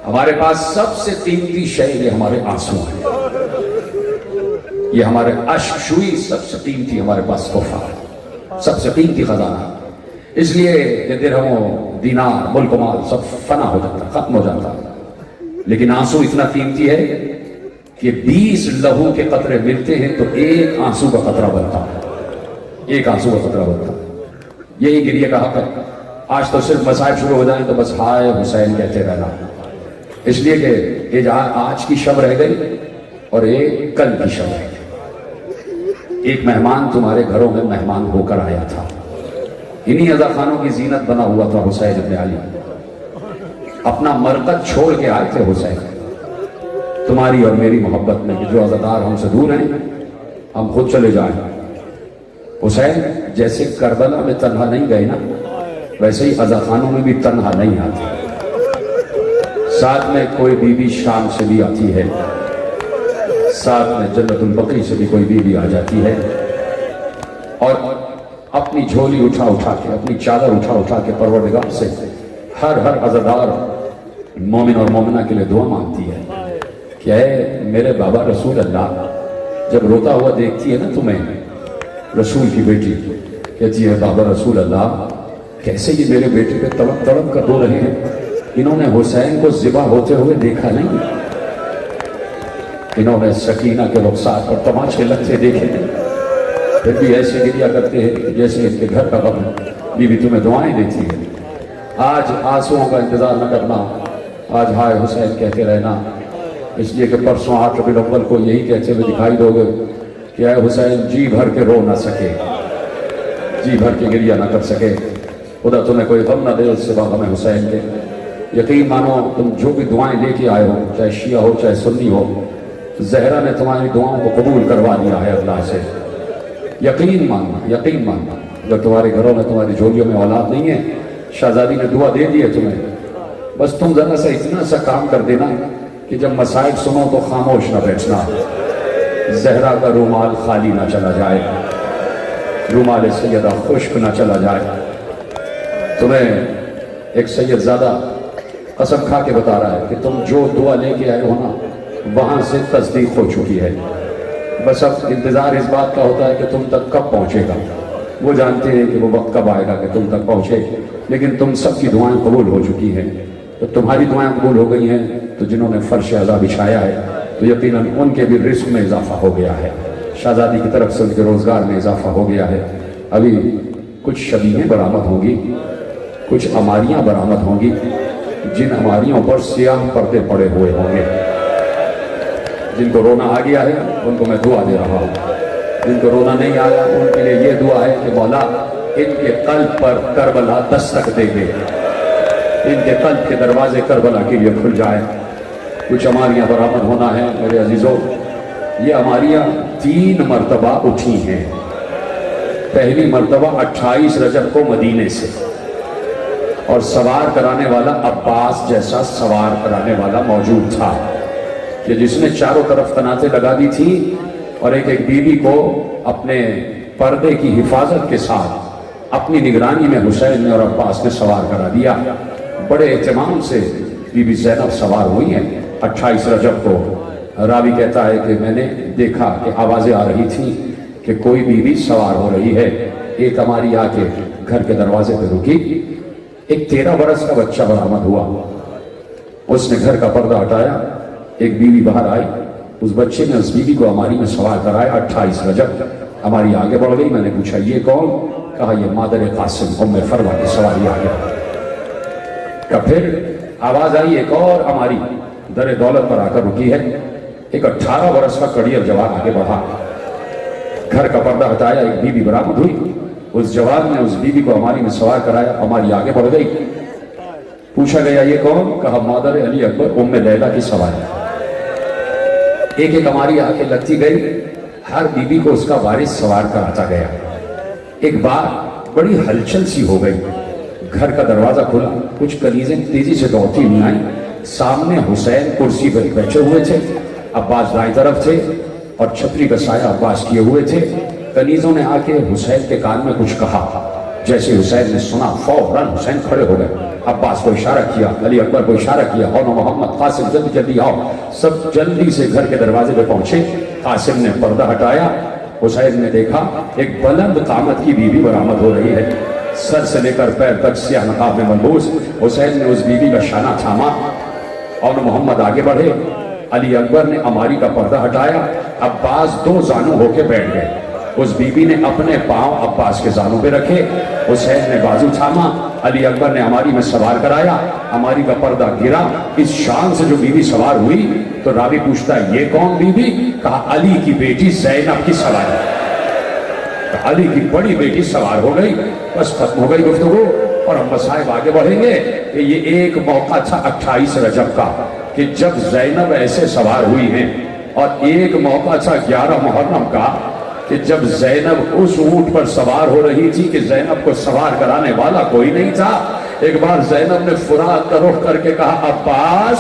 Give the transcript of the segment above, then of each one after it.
ہمارے پاس سب سے قیمتی شے یہ ہمارے آنسو ہیں، یہ ہمارے اشک شوئی سب سے قیمتی ہمارے پاس تحفہ ہے، سب سے قیمتی خزانہ. اس لیے کہ درہم و دینار ملک و مال سب فنا ہو جاتا، ختم ہو جاتا، لیکن آنسو اتنا قیمتی ہے کہ 20 لہو کے قطرے ملتے ہیں تو ایک آنسو کا قطرہ بنتا ہے، ایک آنسو کا قطرہ بنتا ہے. یہی گریہ کا حق ہے. آج تو صرف مصائب شروع ہو جائیں تو بس ہائے حسین کہتے رہنا، اس لیے کہ آج کی شب رہ گئی اور ایک کل کی شب رہ گئی. ایک مہمان تمہارے گھروں میں مہمان ہو کر آیا تھا، انہی عزا خانوں کی زینت بنا ہوا تھا حسین ابن علی. اپنا مرکز چھوڑ کے آئے تھے حسین تمہاری اور میری محبت میں کہ جو عزادار ہم سے دور ہیں ہم خود چلے جائیں. حسین جیسے کربلا میں تنہا نہیں گئے نا، ویسے ہی عزا خانوں میں بھی تنہا نہیں آتے، ساتھ میں کوئی بی بی شام سے بھی آتی ہے، ساتھ میں جنت البقیع سے بھی کوئی بی بی آ جاتی ہے، اور اپنی جھولی اٹھا اٹھا کے، اپنی چادر اٹھا اٹھا کے پروردگار سے ہر عزادار مومن اور مومنہ کے لیے دعا مانگتی ہے کہ اے میرے بابا رسول اللہ. جب روتا ہوا دیکھتی ہے نا تمہیں رسول کی بیٹی، کہتی ہے بابا رسول اللہ کیسے یہ میرے بیٹے پہ تڑپ تڑپ کر رو رہے ہیں، انہوں نے حسین کو ذبح ہوتے ہوئے دیکھا نہیں، انہوں نے سکینہ کے رخسار پر تماشے لگتے دیکھے نہیں، پھر بھی ایسے گریہ کرتے ہیں جیسے اس کے گھر کا غم. بی بی تمہیں دعائیں دیتی ہے. آج آنسوؤں کا انتظار نہ کرنا، آج ہائے حسین کہتے رہنا، اس لیے کہ پرسوں 8 ربیع الاول کو یہی کہتے ہوئے دکھائی دو گے کہ اے حسین جی بھر کے رو نہ سکے، جی بھر کے گریہ نہ کر سکے. خدا تمہیں کوئی غم نہ دے اس سوا غم حسین کے. یقین مانو تم جو بھی دعائیں لے کے آئے ہو، چاہے شیعہ ہو چاہے سنی ہو، زہرا نے تمہاری دعاؤں کو قبول کروا دیا ہے اللہ سے. یقین ماننا، یقین ماننا. اگر تمہارے گھروں میں تمہاری جھولیوں میں اولاد نہیں ہے، شہزادی نے دعا دے دی ہے تمہیں، بس تم ذرا سا اتنا سا کام کر دینا کہ جب مصائب سنو تو خاموش نہ بیٹھنا. زہرا کا رومال خالی نہ چلا جائے، رومال سیدہ خشک نہ چلا جائے. تمہیں ایک سید زادہ قسم کھا کے بتا رہا ہے کہ تم جو دعا لے کے آئے ہو نا وہاں سے تصدیق ہو چکی ہے، بس اب انتظار اس بات کا ہوتا ہے کہ تم تک کب پہنچے گا. وہ جانتے ہیں کہ وہ وقت کب آئے گا کہ تم تک پہنچے، لیکن تم سب کی دعائیں قبول ہو چکی ہیں. تو تمہاری دعائیں قبول ہو گئی ہیں تو جنہوں نے فرش عزا بچھایا ہے تو یقیناً ان کے بھی رزق میں اضافہ ہو گیا ہے، شہزادی کی طرف سے ان کے روزگار میں اضافہ ہو گیا ہے. ابھی کچھ شبیہیں برآمد ہوں گی، کچھ عماریاں برآمد ہوں گی، جن عماریوں پر سیاہ پردے پڑے ہوئے ہوں گے. جن کو رونا آ گیا ہے ان کو میں دعا دے رہا ہوں، جن کو رونا نہیں آیا ان کے لیے یہ دعا ہے کہ مولا ان کے قلب پر کربلا دستک دے گے، ان کے قلب کے دروازے کربلا کے لیے کھل جائے. کچھ عماریاں برآمد ہونا ہے میرے عزیزوں. یہ عماریاں 3 مرتبہ اٹھی ہیں. پہلی مرتبہ 28 رجب کو مدینے سے، اور سوار کرانے والا عباس جیسا سوار کرانے والا موجود تھا کہ جس نے چاروں طرف قناتیں لگا دی تھی اور ایک ایک بیوی کو اپنے پردے کی حفاظت کے ساتھ اپنی نگرانی میں حسین نے اور عباس نے سوار کرا دیا. بڑے اہتمام سے بی بی زینب سوار ہوئی ہیں 28 رجب کو. راوی کہتا ہے کہ میں نے دیکھا کہ آوازیں آ رہی تھیں کہ کوئی بیوی سوار ہو رہی ہے. ایک ہماری آ کے گھر کے دروازے پہ رکی. ایک 13 برس کا بچہ برآمد ہوا. اس نے گھر کا پردہ ہٹایا، ایک بیوی باہر آئی، اس بچے نے اس بیوی کو ہماری میں سوار کرایا. 28 رجب ہماری آگے بڑھ گئی. میں نے پوچھا یہ کون؟ کہا یہ مادر قاسم ام فروا کی سواری آگے. کہ پھر آواز آئی ایک اور ہماری در دولت پر آ کر رکی ہے. ایک 18 برس کا کڑیل جوان آگے بڑھا، گھر کا پردہ ہٹایا، ایک بیوی برآمد ہوئی. اس جوان نے اس بیوی کو ہماری میں سوار کرایا، ہماری آگے بڑھ گئی. پوچھا گیا یہ کون؟ کہا مادر علی اکبر ام لیلہ کی سواری. ایک ایک ہماری آ کے لگتی گئی، ہر بیوی کو اس کا وارث سوار کراتا گیا. ایک بار بڑی ہلچل سی ہو گئی، گھر کا دروازہ کھلا، کچھ کنیزیں تیزی سے دوڑتی ہوئی آئیں. سامنے حسین کرسی پر بیٹھے ہوئے تھے، عباس دائیں طرف تھے اور چھتری کا سایہ عباس کیے ہوئے تھے. کنیزوں نے آ کے حسین کے کان میں کچھ کہا. जैसे हुसैन ने सुना फौरन हुसैन खड़े हो गए। अब्बास को इशारा किया, अली अकबर को इशारा किया, और मोहम्मद कासिम जल्दी जल्दी आओ। सब जल्दी से घर के दरवाजे पे पहुंचे। कासिम ने पर्दा हटाया। हुसैन ने देखा एक बुलंद कामत की बीवी बरामद हो रही है, सर से लेकर पैर तक सियाह नकाब में मलबूस। हुसैन ने उस बीवी का शाना थामा और मोहम्मद आगे बढ़े। अली अकबर ने अमारी का पर्दा हटाया। अब्बास दो जानू होके बैठ गए। उस बीबी ने अपने पांव अब्बास के जानों पे रखे। हुसैन ने बाजू थामा। अली अकबर ने अमारी में सवार कराया। अमारी का पर्दा गिरा। इस शान से जो बीबी सवार हुई तो रावी पूछता है ये कौन बीबी? कहा अली की बेटी ज़ैनब की सवारी। अली की बड़ी बेटी सवार हो गई। बस खत्म हो गई गुफ्तगू। और हम साहिब आगे बढ़ेंगे कि ये एक मौका था 28 रजब का कि जब ज़ैनब ऐसे सवार हुई हैं, और एक मौका था 11 मुहर्रम का कि जब ज़ैनब उस ऊंट पर सवार हो रही थी कि ज़ैनब को सवार कराने वाला कोई नहीं था। एक बार ज़ैनब ने फुरात का रुख करके कहा अब्बास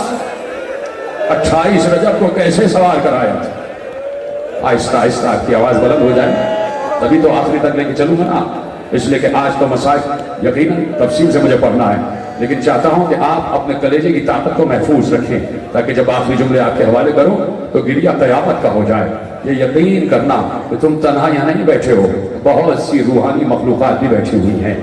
28 रजब को कैसे सवार कराया था? आहिस्ता आहिस्ता आपकी आवाज बुलंद हो जाए तभी तो आखिरी तक लेके चलूंगा ना। इसलिए कि आज तो मसाइल यकीनन तफसील से मुझे पढ़ना है, लेकिन चाहता हूं कि आप अपने कलेजे की ताकत को महफूज रखें ताकि जब आखिरी जुमले आपके हवाले करूं तो गिरिया क़यामत का हो जाए। ये यकीन करना कि तुम तन्हा यहाँ नहीं बैठे हो, बहुत सी रूहानी मखलूक़ात भी बैठी हुई हैं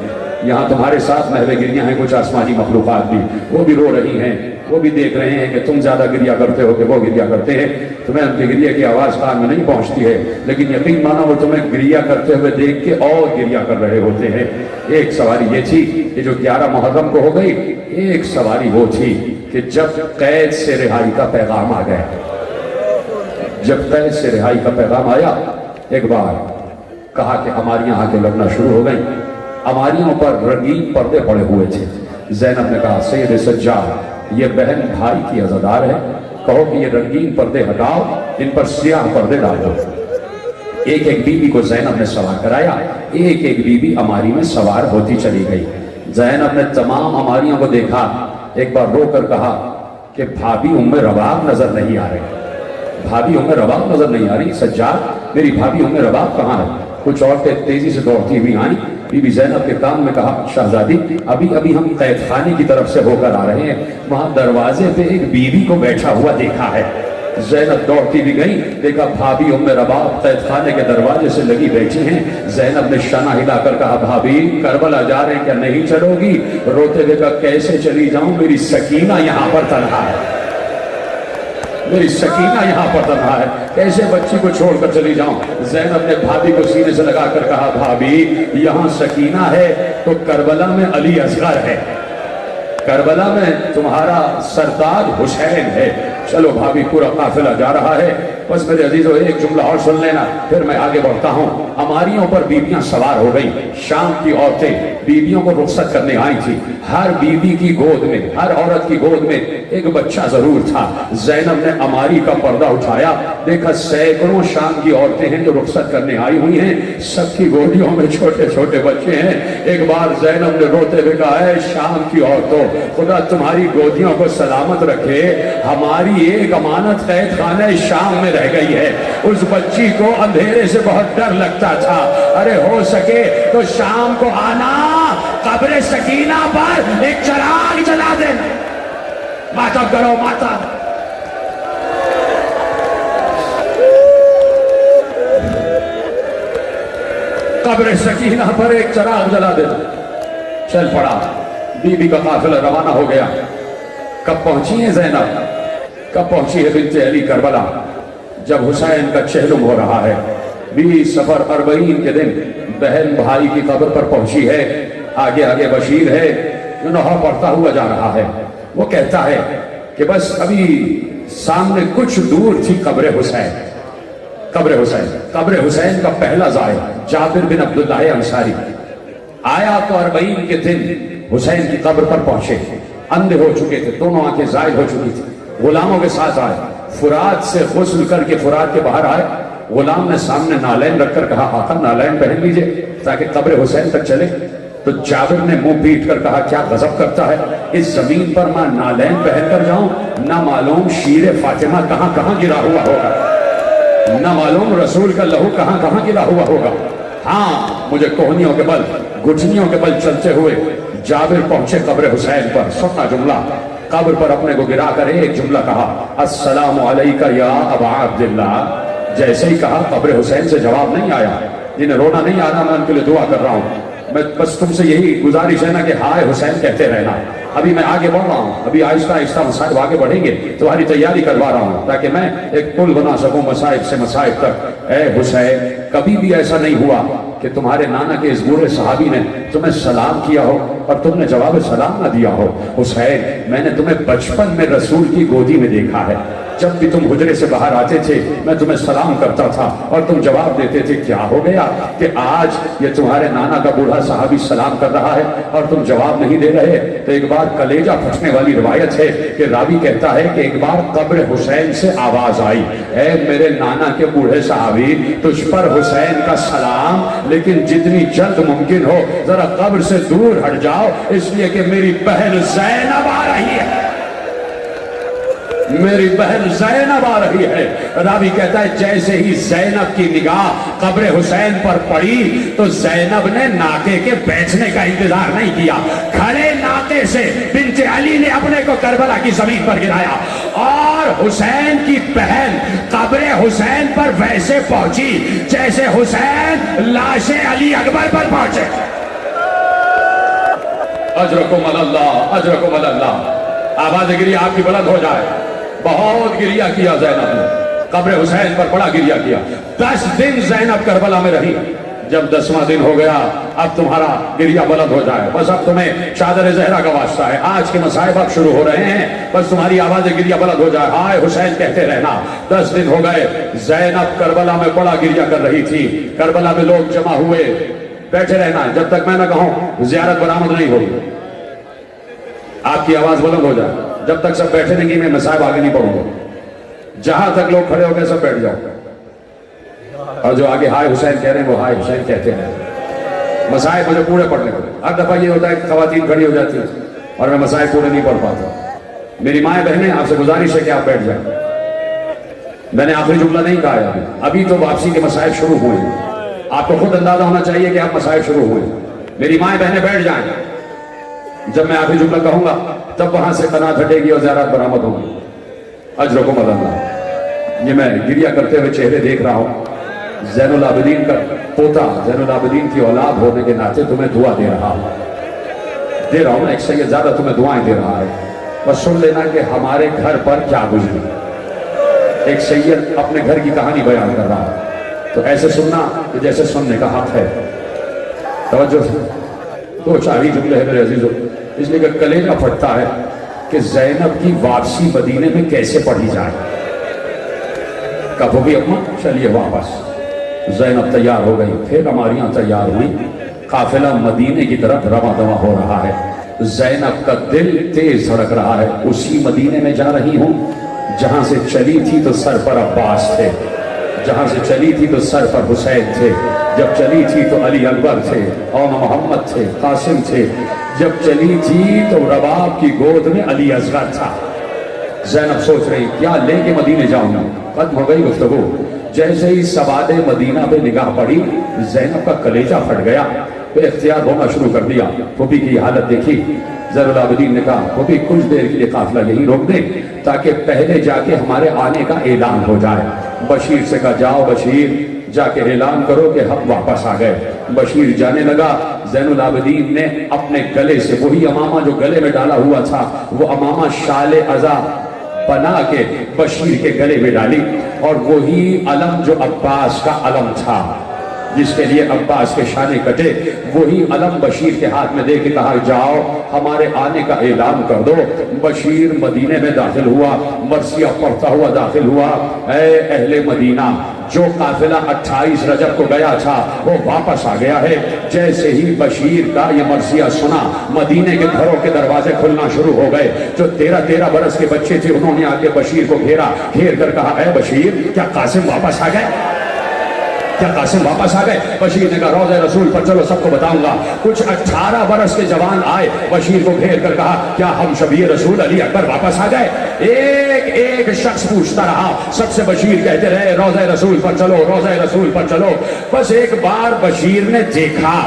यहाँ तुम्हारे साथ। महवे गिरिया हैं कुछ आसमानी मखलूक़ात भी, वो भी रो रही हैं, वो भी देख रहे हैं कि तुम ज्यादा गिरिया करते हो कि वो गिरिया करते हैं। तुम्हें उनके गिरिया की आवाज कान में नहीं पहुंचती है, लेकिन यकीन मानो वो तुम्हें गिरिया करते हुए देख के और गिरिया कर रहे होते हैं। एक सवारी ये थी कि जो 11 मुहर्रम को हो गई। एक सवारी वो थी कि जब कैद से रिहाई का पैगाम आ गया। जब कैद से रिहाई का पैगाम आया, एक बार कहा कि अमारियां आके लगना शुरू हो गई। अमारियों पर रंगीन पर्दे पड़े हुए थे। ज़ैनब ने कहा सैयद सज्जाद ये बहन भाई की अज़ादार है, कहो कि ये रंगीन पर्दे हटाओ, इन पर सियाह पर्दे डाल दो। एक एक बीबी को ज़ैनब ने सवार कराया। एक एक बीबी अमारी में सवार होती चली गई। ज़ैनब ने तमाम अमारियों को देखा। एक बार रो कर कहा कि भाभी उम्मे रबाब नजर नहीं आ रही, भाभी उम्मे रबाब नजर नहीं आ रही। सज्जाद मेरी भाभी उम्मे रबाब कहाँ है? कुछ औरतें तेजी से दौड़ती हुई आई। बीबी ज़ैनब के कान में कहा शहजादी अभी अभी हम कैद खाने की तरफ से होकर आ रहे हैं, वहां दरवाजे पे एक बीबी को बैठा हुआ देखा है। ज़ैनब दौड़ती भी गई, देखा भाभी उम्मे रबाब कैद खाने के दरवाजे से लगी बैठी हैं। ज़ैनब ने शाना हिलाकर कहा भाभी करबला जा रहे क्या नहीं चलोगी? रोते हुए कहा कैसे चली जाऊं, मेरी सकीना यहाँ पर तन्हा है, मेरी सकीना यहाँ पर तन्हा है, कैसे बच्ची को छोड़कर चली जाऊं? ज़ैनब ने भाभी को सीने से लगाकर कहा भाभी यहाँ सकीना है तो करबला में अली असगर है, करबला में तुम्हारा सरताज हुसैन है। चलो भाभी पूरा काफिला जा रहा है। बस मेरे अजीजों एक जुमला और सुन लेना फिर मैं आगे बढ़ता हूँ। अमारियों पर बीबियां सवार हो गई। शाम की औरतें बीबियों को रुखसत करने आई थी। हर बीबी की गोद में, हर औरत की गोद में एक बच्चा जरूर था। ज़ैनब ने अमारी का पर्दा उठाया, देखा सैकड़ों शाम की औरतें हैं जो रुखसत करने आई हुई हैं, सबकी गोदियों में छोटे छोटे बच्चे हैं। एक बार ज़ैनब ने रोते हुए कहा है शाम की औरतों खुदा तुम्हारी गोदियों को सलामत रखे, हमारी एक अमानत कैद खाने शाम में रह गई है। उस बच्ची को अंधेरे से बहुत डर लगता था। अरे हो सके तो शाम को आना, कब्र सकीना पर एक चिराग जला देना। मातम करो माता। कब्र सकीना पर एक चिराग जला देना। चल पड़ा, बीबी का काफिला रवाना हो गया। कब पहुंची है ज़ैनब, कब पहुंची है बिन्ते अली करबला? जब हुसैन का चहलुम हो रहा है। 20 सफर 40 के दिन बहन भाई की कब्र पर पहुंची है। आगे आगे बशीर है जो नौहा पढ़ता हुआ जा रहा है। वो कहता है कि बस अभी सामने कुछ दूर थी कब्र हुसैन। कब्र हुसैन, कब्र हुसैन का पहला ज़ायर जाबिर बिन अब्दुल्लाह अंसारी आया तो 40 के दिन हुसैन की कब्र पर पहुंचे। अंधे हो चुके थे, दोनों आंखें ज़ायल हो चुकी थी। गुलामों के साथ आए, फुरात से गुस्ल करके फुरात के बाहर आए। गुलाम ने सामने नालैन रखकर कहा आका नालैन पहन लीजिए ताकि कब्र हुसैन तक चले। तो जाबिर ने मुंह पीट कर कहा क्या गजब करता है, इस जमीन पर मैं नालैन पहन कर जाऊं, ना मालूम शीर फातिमा कहां कहां गिरा हुआ होगा, ना मालूम रसूल का लहू कहां कहां गिरा हुआ होगा। हाँ, मुझे कोहनियों के बल, घुटनियों के बल चलते हुए जाबिर पहुंचे कब्र हुसैन पर। सुनना जुमला, कब्र पर अपने को गिरा कर एक जुमला कहा, अस्सलामु अलैका या अबा अब्दुल्लाह। जैसे ही कहा कब्र हुसैन से जवाब नहीं आया। जिन्हें रोना नहीं आ रहा, मैं उनके लिए दुआ कर रहा हूँ। मैं बस तुमसे यही गुजारिश है ना कि हाय हुसैन कहते रहना। अभी मैं आगे बढ़ रहा हूँ, अभी आहिस्ता आहिस्ता मसाइब आगे बढ़ेंगे, तुम्हारी तैयारी करवा रहा हूँ ताकि मैं एक पुल बना सकूं मसाइब से मसाइब तक। ए हुसैन, कभी भी ऐसा नहीं हुआ कि तुम्हारे नाना के इस बूढ़े सहाबी ने तुम्हें सलाम किया हो और तुमने जवाब सलाम ना दिया हो। हुसैन, मैंने तुम्हें बचपन में रसूल की गोदी में देखा है। जब भी तुम हुजरे से बाहर आते थे मैं तुम्हें सलाम करता था और तुम जवाब देते थे। क्या हो गया कि आज ये तुम्हारे नाना का बूढ़ा साहबी सलाम कर रहा है और तुम जवाब नहीं दे रहे? तो एक बार कलेजा फटने वाली रिवायत है कि रावी कहता है कि एक बार कब्र हुसैन से आवाज आई, ऐ मेरे नाना के बूढ़े साहबी, तुझ पर हुसैन का सलाम, लेकिन जितनी जल्द मुमकिन हो जरा कब्र से दूर हट जाओ, इसलिए कि मेरी बहन ज़ैनब आ रही है, मेरी बहन ज़ैनब आ रही है। रावी कहता है जैसे ही ज़ैनब की निगाह कब्र हुसैन पर पड़ी तो ज़ैनब ने नाके के बैठने का इंतजार नहीं किया, खड़े नाके से बिन्ते अली ने अपने को करबला की जमीन पर गिराया और हुसैन की बहन कब्र हुसैन पर वैसे पहुंची जैसे हुसैन लाशे अली अकबर पर पहुंचे। अजरकुम अल्लाह, अजरकुम अल्लाह। आवाज़ गिरिया आपकी बुलंद हो जाए। बहुत गिरिया किया ज़ैनब ने, कब्र हुसैन पर बड़ा गिरिया किया। 10 दिन ज़ैनब करबला में रही। जब 10वां दिन हो गया, अब तुम्हारा गिरिया बुलंद हो जाए। बस अब तुम्हें चादर ज़हरा का वास्ता है, आज के मसाइब अब शुरू हो रहे हैं, बस तुम्हारी आवाज़ गिरिया बुलंद हो जाए, हाय हुसैन कहते रहना। 10 दिन हो गए, ज़ैनब करबला में बड़ा गिरिया कर रही थी। करबला में लोग जमा हुए, बैठे रहना जब तक मैं ना कहूं ज़ियारत बरामद नहीं होगी। आपकी आवाज़ बुलंद हो जाए, जब तक सब बैठे नहीं मैं मसाइब आगे नहीं बढ़ूंगा। जहां तक लोग खड़े हो गए सब बैठ जाओ, और जो आगे हाय हुसैन कह रहे हैं वो हाय हुसैन कहते हैं। मसाइब मुझे पूरे पढ़ने पड़े। हर दफा ये होता है कि खवातीन खड़ी हो जाती है और मैं मसाइब पूरे नहीं पढ़ पाता। मेरी माएँ बहनें, आपसे गुजारिश है कि आप बैठ जाए। मैंने आखिरी जुमला नहीं कहा है, अभी तो वापसी के मसाइब शुरू हुए हैं। आपको खुद अंदाजा होना चाहिए कि आप मसाइब शुरू हुए। मेरी माएँ बहनें बैठ जाए, जब मैं आखिरी जुमला कहूंगा तब वहां से कनात हटेगी और ज़ियारत बरामद होगी। अजरकुम अल्लाह। ये मैं गिरिया करते हुए चेहरे देख रहा हूं। ज़ैनुल आबिदीन का पोता, ज़ैनुल आबिदीन की औलाद होने के नाते तुम्हें दुआ दे रहा हूं। एक सैयद ज़्यादा तुम्हें दुआएं दे रहा है। बस सुन लेना कि हमारे घर पर क्या गुजरी। एक सैयद अपने घर की कहानी बयान कर रहा है, तो ऐसे सुनना कि जैसे सुनने का हक है। तवज्जो। 2-4 ही जुमले हैं मेरे अजीजों, इसलिए कि कलेजा फटता है कि ज़ैनब की वापसी मदीने में कैसे पढ़ी जाए। कब होगी अम्मा? चलिए वापस। ज़ैनब तैयार हो गई, फिर हमारियाँ तैयार हुई, काफिला मदीने की तरफ रवा दवा हो रहा है। ज़ैनब का दिल तेज धड़क रहा है। उसी मदीने में जा रही हूँ जहाँ से चली थी तो सर पर अब्बास थे, जहाँ से चली थी तो सर पर हुसैन थे, जब चली थी तो अली अकबर थे और मोहम्मद थे, कासिम थे, जब चली थी तो रबाब की गोद में अली असगर था। ज़ैनब सोच रही क्या लेके मदीने जाऊंगा। खत्म हो गई गुफ्तगू। जैसे ही सवादे मदीना पे निगाह पड़ी, ज़ैनब का कलेजा फट गया, फिर इख्तियार होना शुरू कर दिया। फूफी की हालत देखी, ज़ैनुल आबिदीन ने कहा फूफी कुछ देर के लिए काफिला यहीं रोक दे ताकि पहले जाके हमारे आने का ऐलान हो जाए। बशीर से कहा जाओ बशीर, जाके ऐलान करो कि हम वापस आ गए। बशीर जाने लगा। ज़ैनुल आबिदीन ने अपने गले से वही अमामा जो गले में डाला हुआ था, वो अमामा शाले अज़ा बना के बशीर के गले में डाली, और वही अलम जो अब्बास का अलम था, जिसके लिए अब्बास के शाने कटे, वही अलम बशीर के हाथ में दे के कहा जाओ हमारे आने का ऐलान कर दो। बशीर मदीने में दाखिल हुआ, मरसिया पढ़ता हुआ दाखिल हुआ। ऐ अहले मदीना, जो काफिला 28 रजब को गया था वो वापस आ गया है। जैसे ही बशीर का ये मरसिया सुना, मदीने के घरों के दरवाजे खुलना शुरू हो गए। जो 13-13 बरस के बच्चे थे उन्होंने आके बशीर को घेर कर कहा ऐ बशीर, क्या कासिम वापस आ गए? क्या कासिम वापस आ गए? बशीर ने कहा रोज़े रसूल पर चलो सबको बताऊंगा। कुछ 18 बरस के जवान आए, बशीर को घेर कर कहा क्या हम शबीर रसूल अली अकबर वापस आ गए? एक एक शख्स पूछता रहा, सबसे बशीर कहते रहे रोज़े रसूल पर चलो, रोज़े रसूल पर चलो। बस एक बार बशीर ने देखा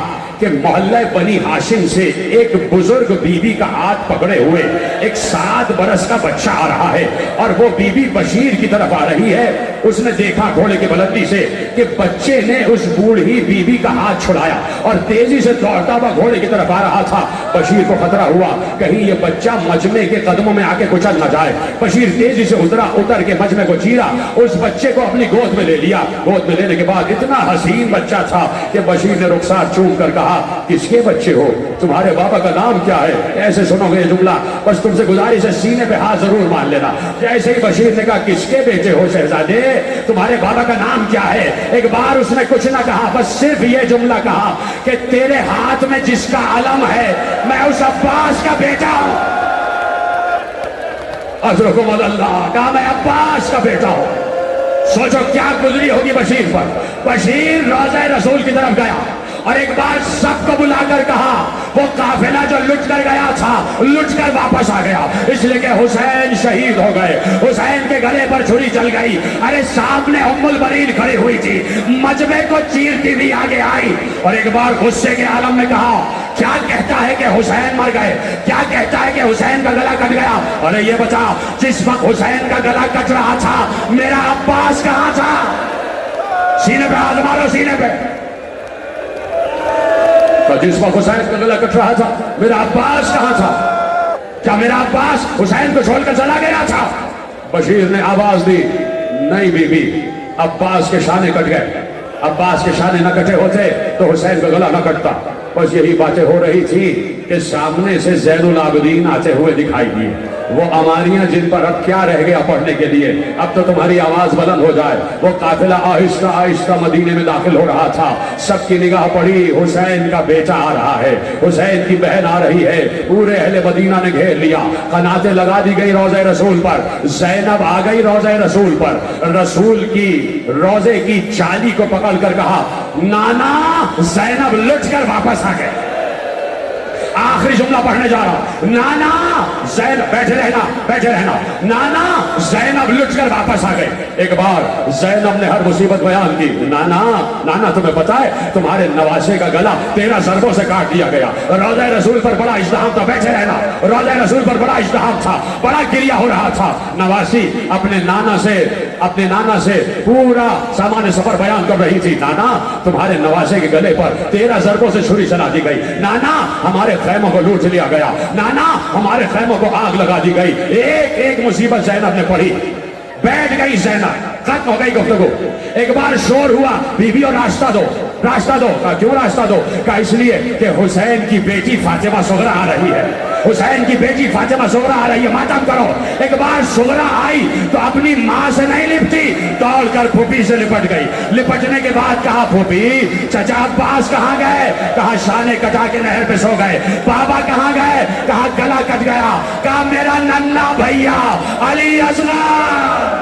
कि मोहल्ले बनी हाशिम से एक बुजुर्ग बीबी का हाथ पकड़े हुए एक 7 बरस का बच्चा आ रहा है और वो बीबी बशीर की तरफ आ रही है। उसने देखा घोड़े की बुलंदी से कि बच्चे ने उस बूढ़ी बीबी का हाथ छुड़ाया और तेजी से दौड़ता हुआ घोड़े की तरफ आ रहा था। बशीर को खतरा हुआ कहीं ये बच्चा मजमे के कदमों में आके कुचल न जाए। बशीर तेजी से उतर के मजमे को चीरा, उस बच्चे को अपनी गोद में ले लिया। गोद में लेने के बाद इतना हसीन बच्चा था कि बशीर ने रुखसार चूम कर कहा, किसके बच्चे हो, तुम्हारे बाबा का नाम क्या है? ऐसे सुनोगे ये जुमला, बस तुमसे गुजारिश है सीने पे हाथ जरूर मान लेना। जैसे ही बशीर ने कहा किसके बेटे हो शहजादे, तुम्हारे बाबा का नाम क्या है, एक बार उसने कुछ ना कहा, बस सिर्फ ये जुमला कहा कि तेरे हाथ में जिसका अलम है मैं उस अब्बास का बेटा हूं। अज़रकुम अल्लाह, कहा मैं अब्बास का बेटा हूं। सोचो क्या गुजरी होगी बशीर पर। बशीर रोज़े रसूल की तरफ गया और एक बार सबको बुलाकर कहा, वो काफिला जो लुट कर गया था लुट कर वापस आ गया, इसलिए कि हुसैन शहीद हो गए, हुसैन के गले पर छुरी चल गई। अरे सामने उम्मुल बरीन खड़ी हुई थी, मजमे को चीरती हुई आगे आई और एक बार गुस्से के आलम में कहा, क्या कहता है कि हुसैन मर गए, क्या कहता है कि हुसैन का गला कट गया। अरे ये बता, जिस वक्त हुसैन का गला कट रहा था मेरा अब्बास कहां था? सीने पे हाथ मारो, सीने पे। तो जिस वक्त हुसैन का गला कट रहा था मेरा अब्बास कहां था? क्या मेरा अब्बास हुसैन को छोड़कर चला गया था? बशीर ने आवाज दी, नहीं बीबी, अब्बास के शाने कट गए। अब्बास के शाने न कटे होते तो हुसैन का गला न कटता। बस यही बातें हो रही थी कि सामने से ज़ैनुल आबिदीन आते हुए दिखाई दिए। वो अमानियां जिन पर अब क्या रह गया पढ़ने के लिए, अब तो तुम्हारी आवाज बुलंद हो जाए। वो काफिला आहिस्ता आहिस्ता मदीने में दाखिल हो रहा था। सबकी निगाह पड़ी, हुसैन का बेटा आ रहा है, हुसैन की बहन आ रही है। पूरे अहले मदीना ने घेर लिया, कनातें लगा दी गई रोज़े रसूल पर। ज़ैनब आ गई रोज़े रसूल पर, रसूल की रोज़े की चाली को पकड़ कर कहा, नाना ज़ैनब लुट कर वापस आ गए। आखिरी जुमला पढ़ने जा रहा, नाना ज़ैनब, बैठे रहना बैठे रहना, नाना ज़ैनब लुट कर वापस आ गए। एक बार ज़ैनब ने हर मुसीबत बयान की, नाना नाना तुम्हें पता है तुम्हारे नवासे का गला 13 ज़रबों से काट दिया गया। रोज़े रसूल पर बड़ा इज़्तिहाम था, बैठे रहना, रोज़े रसूल पर बड़ा इज़्तिहाम था, बड़ा गिरिया हो रहा था। नवासी अपने नाना से पूरा सामान्य सफर बयान कर रही थी, नाना तुम्हारे नवासे के गले पर 13 ज़रबों से छुरी चला दी गई, नाना हमारे खैमों को लूट लिया गया, नाना हमारे खैमों को आग लगा दी गई। एक एक मुसीबत ज़ैनब ने पढ़ी, बैठ गई ज़ैनब, खत्म हो गई गुफ्तगू। एक बार शोर हुआ, बीवी और रास्ता दो, रास्ता दो। क्यों रास्ता दो? का इसलिए कि हुसैन की बेटी फातिमा सुगरा आ रही है, हुसैन की बेटी फातिमा सुगरा आ रही है, मातम करो। एक बार सुगरा आई तो अपनी माँ से नहीं लिपटी, दौड़कर फूफी से लिपट गई। लिपटने के बाद कहा, फूफी चचा अब्बास कहाँ गए? कहा शाने कटा के नहर पे सो गए। बाबा कहाँ गए? कहा गला कट गया। कहा मेरा नन्ना भैया अली असगर।